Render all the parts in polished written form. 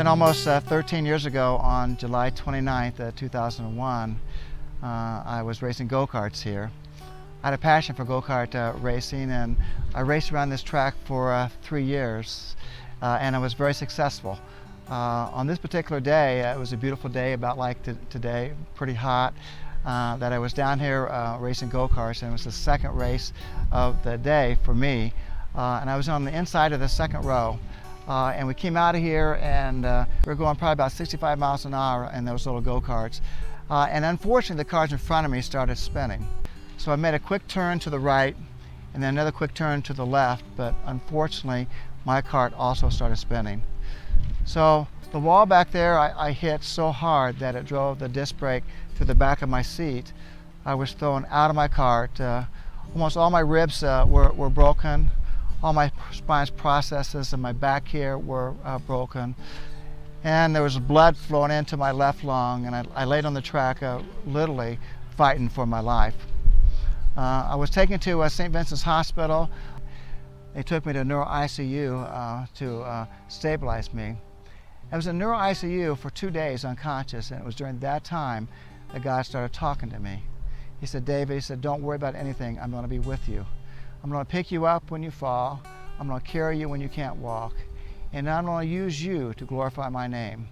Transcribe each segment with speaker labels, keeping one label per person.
Speaker 1: almost 13 years ago, on July 29th, 2001, I was racing go-karts here. I had a passion for go-kart racing, and I raced around this track for 3 years, and I was very successful. On this particular day, it was a beautiful day, about like today, pretty hot, that I was down here racing go-karts, and it was the second race of the day for me. And I was on the inside of the second row. And we came out of here, and we were going probably about 65 miles an hour in those little go-karts. And unfortunately, the cars in front of me started spinning. So I made a quick turn to the right, and then another quick turn to the left, but unfortunately, my kart also started spinning. So the wall back there, I hit so hard that it drove the disc brake through the back of my seat. I was thrown out of my kart. Almost all my ribs were broken. All my spine processes in my back here were broken. And there was blood flowing into my left lung, and I laid on the track literally fighting for my life. I was taken to St. Vincent's Hospital. They took me to neuro ICU to stabilize me. I was in neuro ICU for 2 days unconscious, and it was during that time that God started talking to me. He said, "David," he said, "don't worry about anything. I'm going to be with you. I'm going to pick you up when you fall. I'm going to carry you when you can't walk. And I'm going to use you to glorify my name."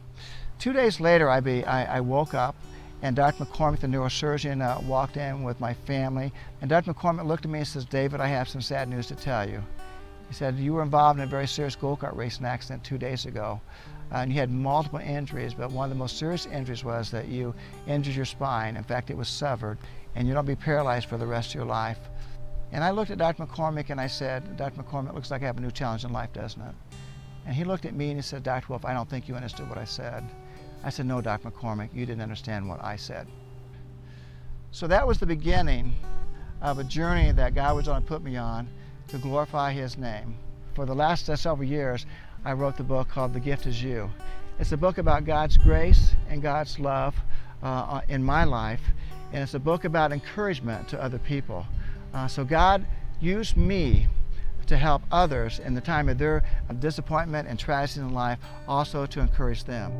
Speaker 1: 2 days later, I woke up, and Dr. McCormick, the neurosurgeon, walked in with my family. And Dr. McCormick looked at me and says, "David, I have some sad news to tell you." He said, "You were involved in a very serious go-kart racing accident 2 days ago. And you had multiple injuries, but one of the most serious injuries was that you injured your spine. In fact, it was severed, and you're going to be paralyzed for the rest of your life." And I looked at Dr. McCormick and I said, "Dr. McCormick, it looks like I have a new challenge in life, doesn't it?" And he looked at me and he said, "Dr. Wolf, I don't think you understood what I said." I said, "No, Dr. McCormick, you didn't understand what I said." So that was the beginning of a journey that God was going to put me on to glorify His name. For the last several years, I wrote the book called The Gift Is You. It's a book about God's grace and God's love in my life, and it's a book about encouragement to other people. So God used me to help others in the time of their disappointment and tragedy in life, also to encourage them.